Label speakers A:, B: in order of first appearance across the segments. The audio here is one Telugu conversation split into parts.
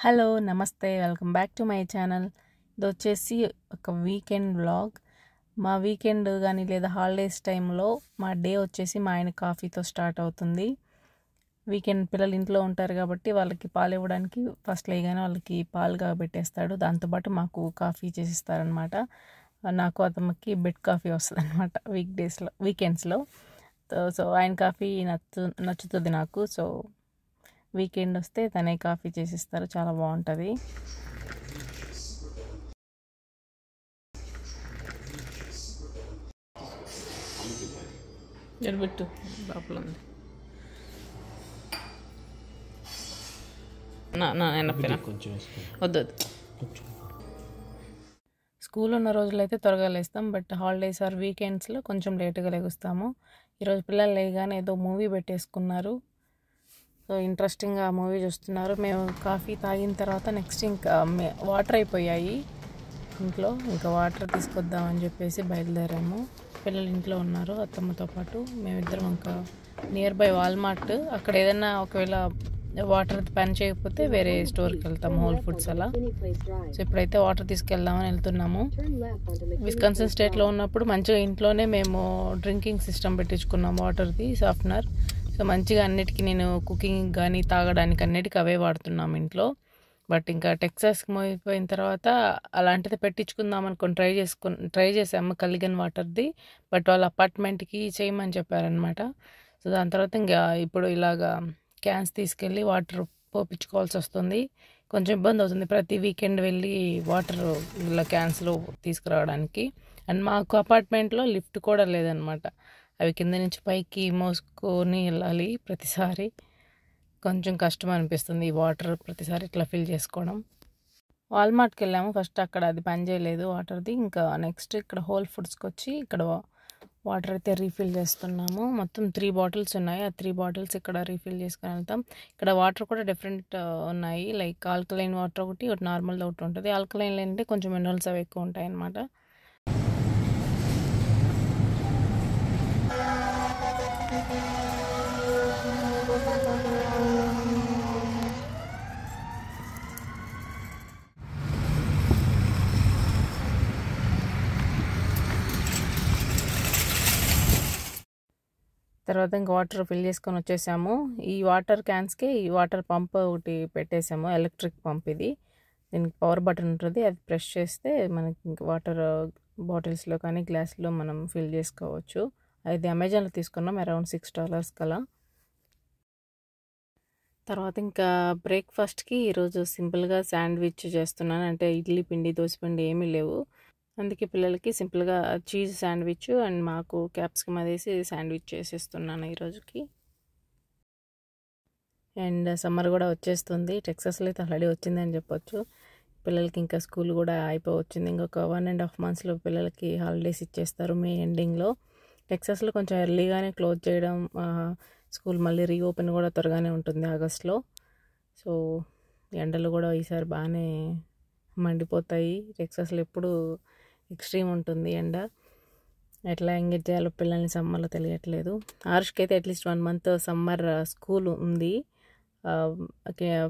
A: హలో నమస్తే welcome back to my channel. ఇది వచ్చేసి ఒక వీకెండ్ వ్లాగ్. మా వీకెండ్ కానీ లేదా హాలిడేస్ టైంలో మా డే వచ్చేసి మా ఆయన కాఫీతో స్టార్ట్ అవుతుంది. వీకెండ్ పిల్లలు ఇంట్లో ఉంటారు కాబట్టి వాళ్ళకి పాలు ఇవ్వడానికి ఫస్ట్ లేగానే వాళ్ళకి పాలు కాబెట్టేస్తాడు. దాంతోపాటు మాకు కాఫీ చేసిస్తారనమాట. నాకు అతనికి బెడ్ కాఫీ వస్తుంది అనమాట వీకెండ్స్లో. సో ఆయన కాఫీ నచ్చుతుంది నాకు. సో వీకెండ్ వస్తే తనే కాఫీ చేసిస్తారు, చాలా బాగుంటుంది. ఎడబెట్టు లోపల ఉంది. వద్దు స్కూల్ ఉన్న రోజులు అయితే త్వరగా లేస్తాం, బట్ హాలిడేస్ ఆర్ వీకెండ్స్లో కొంచెం లేటుగా లేగుస్తాము. ఈరోజు పిల్లలు లేగానే ఏదో మూవీ పెట్టేసుకున్నారు. సో ఇంట్రెస్టింగ్గా మూవీ చూస్తున్నారు. మేము కాఫీ తాగిన తర్వాత నెక్స్ట్ ఇంకా వాటర్ అయిపోయాయి ఇంట్లో, ఇంకా వాటర్ తీసుకొద్దామని చెప్పేసి బయలుదేరాము. పిల్లలు ఇంట్లో ఉన్నారు అత్తమ్మతో పాటు. మేమిద్దరం ఇంకా నియర్ బై వాల్మార్ట్, అక్కడ ఏదైనా ఒకవేళ వాటర్ పని చేయకపోతే వేరే స్టోర్కి వెళ్తాము, హోల్ ఫుడ్స్ అలా. సో ఇప్పుడైతే వాటర్ తీసుకెళ్దామని వెళ్తున్నాము. విస్కాన్సిన్ స్టేట్లో ఉన్నప్పుడు మంచిగా ఇంట్లోనే మేము డ్రింకింగ్ సిస్టమ్ పెట్టించుకున్నాం, వాటర్ది సాఫ్ట్నర్. సో మంచిగా అన్నిటికీ నేను కుకింగ్ కానీ తాగడానికి అన్నిటికీ అవే వాడుతున్నాము ఇంట్లో. బట్ ఇంకా టెక్సాస్కి మోగిపోయిన తర్వాత అలాంటిది పెట్టించుకుందాం అనుకుని ట్రై చేసాము కలిగన్ వాటర్ది. బట్ వాళ్ళ అపార్ట్మెంట్కి చేయమని చెప్పారనమాట. సో దాని తర్వాత ఇంకా ఇప్పుడు ఇలాగా క్యాన్స్ తీసుకెళ్ళి వాటర్ పోపించుకోవాల్సి వస్తుంది. కొంచెం ఇబ్బంది అవుతుంది ప్రతి వీకెండ్ వెళ్ళి వాటర్ ఇలా క్యాన్స్లో తీసుకురావడానికి. అండ్ మాకు అపార్ట్మెంట్లో లిఫ్ట్ కూడా లేదనమాట. అవి కింద నుంచి పైకి మోసుకొని వెళ్ళాలి ప్రతిసారి. కొంచెం కష్టం అనిపిస్తుంది ఈ వాటర్ ప్రతిసారి ఇట్లా ఫిల్ చేసుకోవడం. వాల్మార్ట్కి వెళ్ళాము ఫస్ట్, అక్కడ అది పని చేయలేదు వాటర్ది. ఇంకా నెక్స్ట్ ఇక్కడ హోల్ ఫుడ్స్కి వచ్చి ఇక్కడ వాటర్ అయితే రీఫిల్ చేస్తున్నాము. మొత్తం 3 బాటిల్స్ ఉన్నాయి. ఆ 3 బాటిల్స్ ఇక్కడ రీఫిల్ చేసుకొని వెళ్తాం. ఇక్కడ వాటర్ కూడా డిఫరెంట్ ఉన్నాయి, లైక్ ఆల్కలైన్ వాటర్ ఒకటి నార్మల్ ఒకటి ఉంటుంది. ఆల్కలైన్ అంటే కొంచెం మినరల్స్ అవి ఎక్కువ ఉంటాయి అన్నమాట. తర్వాత ఇంకా వాటర్ ఫిల్ చేసుకొని వచ్చేసాము. ఈ వాటర్ క్యాన్స్కి ఈ వాటర్ పంప్ ఒకటి పెట్టేసాము, ఎలక్ట్రిక్ పంప్ ఇది. దీనికి పవర్ బటన్ ఉంటుంది, అది ప్రెస్ చేస్తే మనకి ఇంకా వాటర్ బాటిల్స్లో కానీ గ్లాస్లో మనం ఫిల్ చేసుకోవచ్చు. అది అమెజాన్లో తీసుకున్నాం, అరౌండ్ $6 కలా. తర్వాత ఇంకా బ్రేక్ఫాస్ట్కి ఈరోజు సింపుల్గా శాండ్విచ్ చేస్తున్నాను. అంటే ఇడ్లీ పిండి దోశ పిండి ఏమీ లేవు, అందుకే పిల్లలకి సింపుల్గా చీజ్ శాండ్విచ్ అండ్ మాకు క్యాప్సికమ్ అదేసి శాండ్విచ్ చేసేస్తున్నాను ఈరోజుకి. అండ్ సమ్మర్ కూడా వచ్చేస్తుంది. టెక్సాస్లో అయితే ఆల్రెడీ వచ్చిందని చెప్పొచ్చు. పిల్లలకి ఇంకా స్కూల్ కూడా అయిపోవచ్చింది. ఇంకొక 1.5 monthsలో పిల్లలకి హాలిడేస్ ఇచ్చేస్తారు, మే ఎండింగ్లో. టెక్సాస్లో కొంచెం ఎర్లీగానే క్లోజ్ చేయడం, స్కూల్ మళ్ళీ రీఓపెన్ కూడా త్వరగానే ఉంటుంది ఆగస్ట్లో. సో ఎండలు కూడా ఈసారి బాగానే మండిపోతాయి. టెక్సాస్లో ఎప్పుడు ఎక్స్ట్రీమ్ ఉంటుంది ఎండ. ఎట్లా ఎంగేజ్ చేయాలో పిల్లల్ని సమ్మర్లో తెలియట్లేదు. ఆరుష్కి అయితే అట్లీస్ట్ 1 month సమ్మర్ స్కూల్ ఉంది.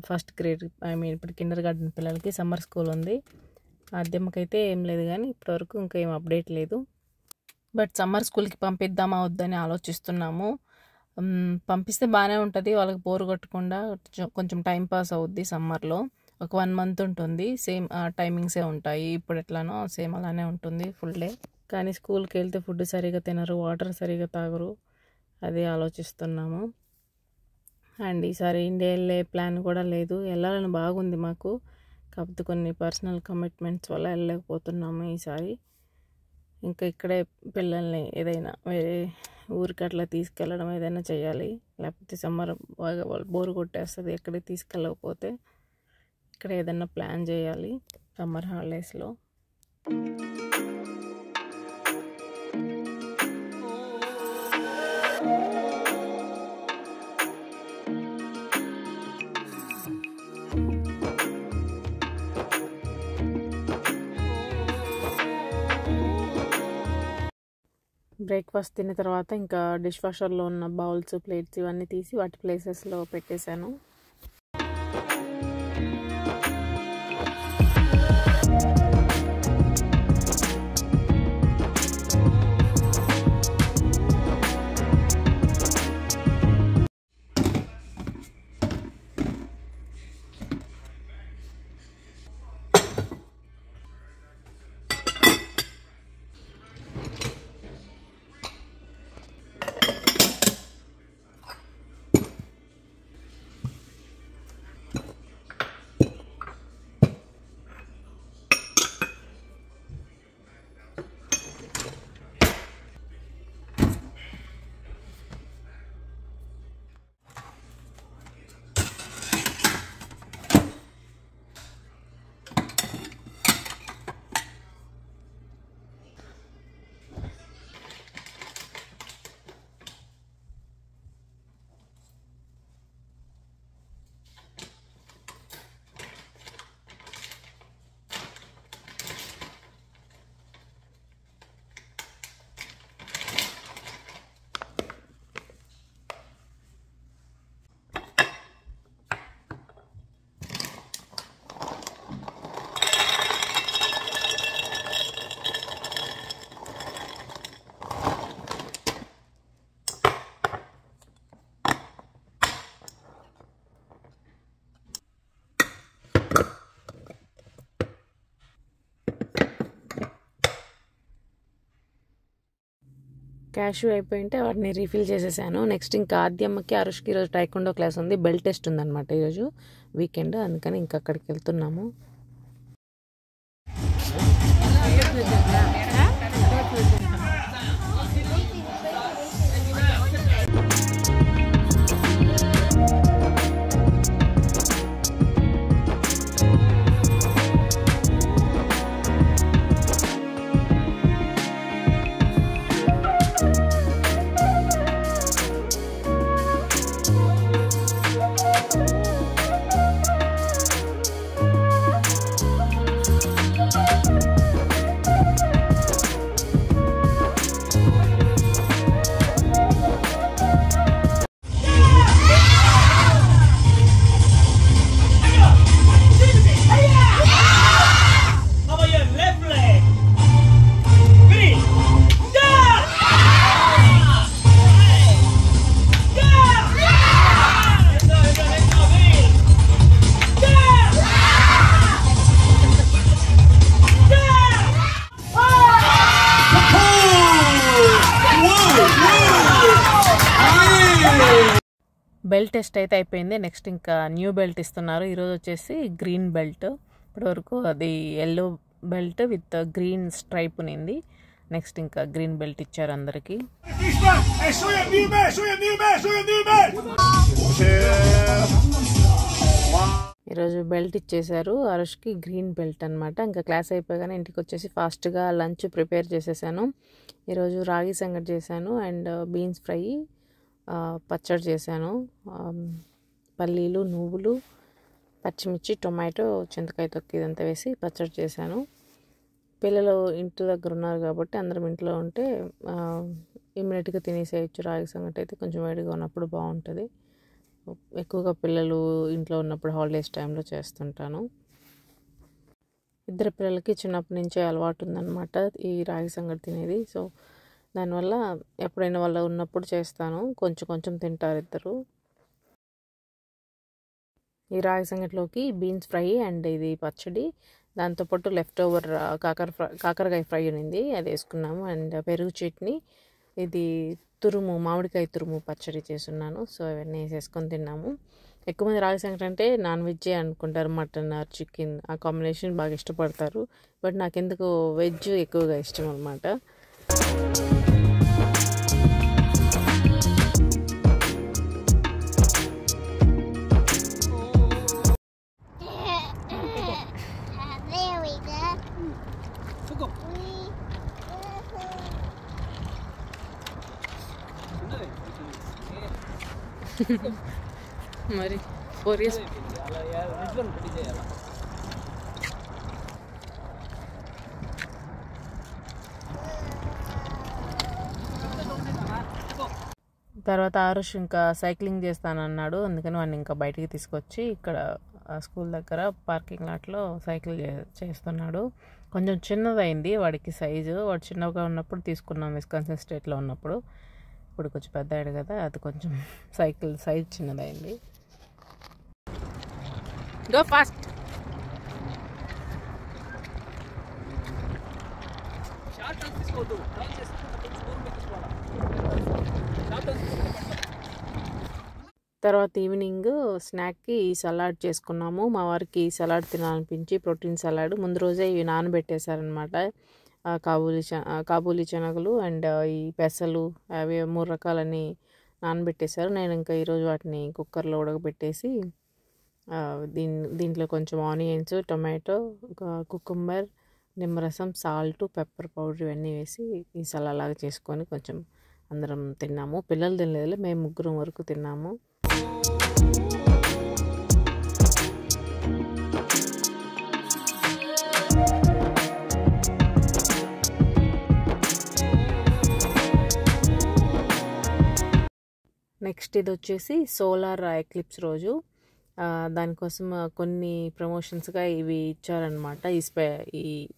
A: ఫస్ట్ గ్రేడ్ ఇప్పుడు కిండర్ గార్డెన్ పిల్లలకి సమ్మర్ స్కూల్ ఉంది. ఆద్యమకైతే ఏం లేదు, కానీ ఇప్పటివరకు ఇంకా ఏం అప్డేట్ లేదు. బట్ సమ్మర్ స్కూల్కి పంపిద్దామా వద్దని ఆలోచిస్తున్నాము. పంపిస్తే బాగానే ఉంటుంది, వాళ్ళకి బోర్ కొట్టకుండా కొంచెం టైం పాస్ అవుద్ది. సమ్మర్లో ఒక 1 month ఉంటుంది, సేమ్ టైమింగ్సే ఉంటాయి. ఇప్పుడు ఎట్లానో సేమ్ అలానే ఉంటుంది ఫుల్ డే. కానీ స్కూల్కి వెళ్తే ఫుడ్ సరిగా తినరు, వాటర్ సరిగా తాగరు, అదే ఆలోచిస్తున్నాము. అండ్ ఈసారి ఇండియా వెళ్ళే ప్లాన్ కూడా లేదు. వెళ్ళాలని బాగుంది మాకు, కాకపోతే కొన్ని పర్సనల్ కమిట్మెంట్స్ వల్ల వెళ్ళలేకపోతున్నాము ఈసారి. ఇంకా ఇక్కడే పిల్లల్ని ఏదైనా వేరే ఊరికి అట్లా తీసుకెళ్ళడం ఏదైనా చేయాలి, లేకపోతే సమ్మర్ బాగా బోరు కొట్టేస్తుంది ఎక్కడికి తీసుకెళ్ళకపోతే. ఇక్కడ ఏదైనా ప్లాన్ చేయాలి సమ్మర్ హాలిడేస్లో. బ్రేక్ఫాస్ట్ తిన్న తర్వాత ఇంకా డిష్ వాషర్లో ఉన్న బౌల్స్ ప్లేట్స్ ఇవన్నీ తీసి వాటి ప్లేసెస్లో పెట్టేశాను. క్యాష్ అయిపోయింటే వాటిని రీఫిల్ చేసేసాను. నెక్స్ట్ ఇంకా ఆద్యమ్మకి అరుష్కి ఈరోజు టైకొండో క్లాస్ ఉంది, బెల్ట్ టెస్ట్ ఉందన్నమాట ఈరోజు వీకెండ్, అందుకని ఇంకా అక్కడికి వెళ్తున్నాము. బెల్ట్ టెస్ట్ అయితే అయిపోయింది. నెక్స్ట్ ఇంకా న్యూ బెల్ట్ ఇస్తున్నారు. ఈరోజు వచ్చేసి గ్రీన్ బెల్ట్, ఇప్పటివరకు అది yellow belt with green stripe ఉన్నింది. నెక్స్ట్ ఇంకా గ్రీన్ బెల్ట్ ఇచ్చారు అందరికి. ఈరోజు బెల్ట్ ఇచ్చేసారు అరుష్కి, గ్రీన్ బెల్ట్ అనమాట. ఇంకా క్లాస్ అయిపోగానే ఇంటికి వచ్చేసి ఫాస్ట్గా లంచ్ ప్రిపేర్ చేసేసాను. ఈరోజు రాగి సంగటి చేశాను అండ్ బీన్స్ ఫ్రై, పచ్చడి చేశాను. పల్లీలు, నువ్వులు, పచ్చిమిర్చి, టొమాటో, చింతకాయ తొక్కు ఇదంతా వేసి పచ్చడి చేశాను. పిల్లలు ఇంటి దగ్గర ఉన్నారు కాబట్టి అందరం ఇంట్లో ఉంటే ఇమ్మీడియట్గా తినేసేయచ్చు. రాగి సంగటి అయితే కొంచెం వేడిగా ఉన్నప్పుడు బాగుంటుంది. ఎక్కువగా పిల్లలు ఇంట్లో ఉన్నప్పుడు హాలిడేస్ టైంలో చేస్తుంటాను. ఇద్దరు పిల్లలకి చిన్నప్పటి నుంచే అలవాటు ఉందన్నమాట ఈ రాగి సంగటి తినేది. సో దానివల్ల ఎప్పుడైనా వాళ్ళు ఉన్నప్పుడు చేస్తాను. కొంచెం కొంచెం తింటారు ఇద్దరు. ఈ రాగి సంగటిలోకి బీన్స్ ఫ్రై అండ్ ఇది పచ్చడి, దాంతోపాటు లెఫ్ట్ ఓవర్ కాకరకాయ ఫ్రై ఉన్నింది, అది వేసుకున్నాము. అండ్ పెరుగు చట్నీ, ఇది తురుము, మామిడికాయ తురుము పచ్చడి చేసున్నాను. సో ఇవన్నీ వేసేసుకొని తిన్నాము. ఎక్కువ మంది రాగి సంగటి అంటే నాన్ వెజ్జే అనుకుంటారు, మటన్ ఆర్ చికెన్ ఆ కాంబినేషన్ బాగా ఇష్టపడతారు. బట్ నాకెందుకు వెజ్ ఎక్కువగా ఇష్టం అనమాట. మరి 4 years తర్వాత ఆరుష్ ఇంకా సైక్లింగ్ చేస్తానన్నాడు, అందుకని వాడిని ఇంకా బయటికి తీసుకొచ్చి ఇక్కడ స్కూల్ దగ్గర పార్కింగ్ లాట్లో సైకిల్ చేస్తున్నాడు. కొంచెం చిన్నదైంది వాడికి సైజు, వాడు చిన్నగా ఉన్నప్పుడు తీసుకున్నాం విస్కాన్సిన్ స్టేట్లో ఉన్నప్పుడు. ఇప్పుడు కొంచెం పెద్ద అయ్యాడు కదా, అది కొంచెం సైకిల్ సైజ్ చిన్నదైంది. Go fast. తర్వాత ఈవినింగ్ స్నాక్కి సలాడ్ చేసుకున్నాము. మా వారికి సలాడ్ తినాలనిపించి ప్రోటీన్ సలాడ్ ముందు రోజే ఇవి నానబెట్టేశారనమాట. కాబూలి శనగలు అండ్ ఈ పెసలు అవి 3 రకాలని నానబెట్టేశారు. నేను ఇంకా ఈరోజు వాటిని కుక్కర్లో ఉడకబెట్టేసి దీంట్లో కొంచెం ఆనియన్స్, టొమాటో, కుకుంబర్, నిమ్మరసం, సాల్ట్, పెప్పర్ పౌడర్ ఇవన్నీ వేసి ఈ సలాలాగా చేసుకొని కొంచెం అందరం తిన్నాము. పిల్లలు తినలేదు, మేము 3 వరకు తిన్నాము. నెక్స్ట్ ఇది వచ్చేసి సోలార్ ఎక్లిప్స్ రోజు. దానికోసం కొన్ని ప్రమోషన్స్గా ఇవి ఇచ్చారనమాట.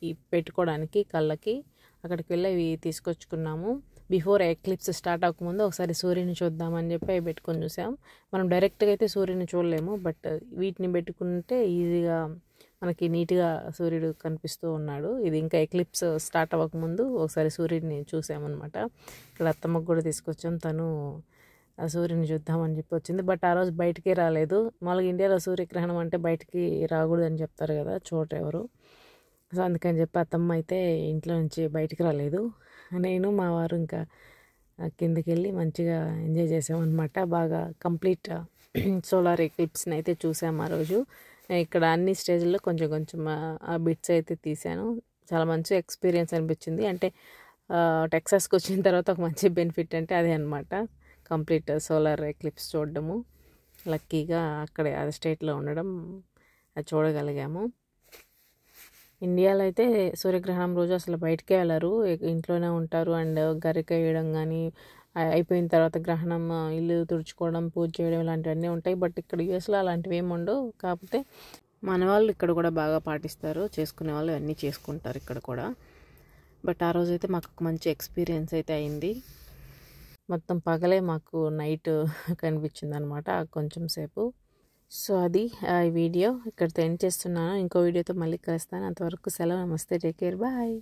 A: ఈ పెట్టుకోవడానికి కళ్ళకి అక్కడికి వెళ్ళి ఇవి తీసుకొచ్చుకున్నాము. బిఫోర్ ఎక్లిప్స్ స్టార్ట్ అవ్వకముందు ఒకసారి సూర్యుని చూద్దామని చెప్పి అవి పెట్టుకొని చూసాం. మనం డైరెక్ట్గా అయితే సూర్యుని చూడలేము, బట్ వీటిని పెట్టుకుంటే ఈజీగా మనకి నీట్గా సూర్యుడు కనిపిస్తూ ఉన్నాడు. ఇది ఇంకా ఎక్లిప్స్ స్టార్ట్ అవ్వకముందు ఒకసారి సూర్యుడిని చూసామన్నమాట. ఇక్కడ అత్తమ్మకు కూడా తీసుకొచ్చాం. తను ఆ సూర్యుని చూద్దామని చెప్పి వచ్చింది. బట్ ఆ రోజు బయటికే రాలేదు. మామూలుగా ఇండియాలో సూర్యగ్రహణం అంటే బయటికి రాకూడదు అని చెప్తారు కదా, చూడరెవరు. సో అందుకని చెప్పి అత్తమ్మ అయితే ఇంట్లో నుంచి బయటికి రాలేదు. నేను మా వారు ఇంకా కిందకి వెళ్ళి మంచిగా ఎంజాయ్ చేసామన్నమాట. బాగా కంప్లీట్ సోలార్ ఎక్లిప్స్ని అయితే చూసాము ఆ రోజు. ఇక్కడ అన్ని స్టేజ్లో కొంచెం కొంచెం ఆ బిట్స్ అయితే తీసాను. చాలా మంచి ఎక్స్పీరియన్స్ అనిపించింది. అంటే టెక్సాస్కి వచ్చిన తర్వాత ఒక మంచి బెనిఫిట్ అంటే అదే అనమాట, కంప్లీట్ సోలార్ ఎక్లిప్స్ చూడడము. లక్కీగా అక్కడే ఆ స్టేట్లో ఉండడం అది చూడగలిగాము. ఇండియాలో అయితే సూర్యగ్రహణం రోజు అసలు బయటికే వెళ్ళరు, ఇంట్లోనే ఉంటారు. అండ్ గరిక వేయడం కానీ, అయిపోయిన తర్వాత గ్రహణం ఇల్లు తుడుచుకోవడం, పూజ చేయడం ఇలాంటివన్నీ ఉంటాయి. బట్ ఇక్కడ యూఎస్లో అలాంటివి ఏమి ఉండవు. కాకపోతే మన వాళ్ళు ఇక్కడ కూడా బాగా పాటిస్తారు, చేసుకునే వాళ్ళు అన్నీ చేసుకుంటారు ఇక్కడ కూడా. బట్ ఆ రోజైతే మాకు ఒక మంచి ఎక్స్పీరియన్స్ అయితే అయింది. మొత్తం పగలే మాకు నైట్ కనిపించింది అనమాట కొంచెం సేపు. సో అది ఈ వీడియో ఇక్కడితో ఎండ్ చేస్తున్నాను. ఇంకో వీడియోతో మళ్ళీ కలుస్తాను. అంతవరకు సెలవు. నమస్తే, టేక్ కేర్, బాయ్.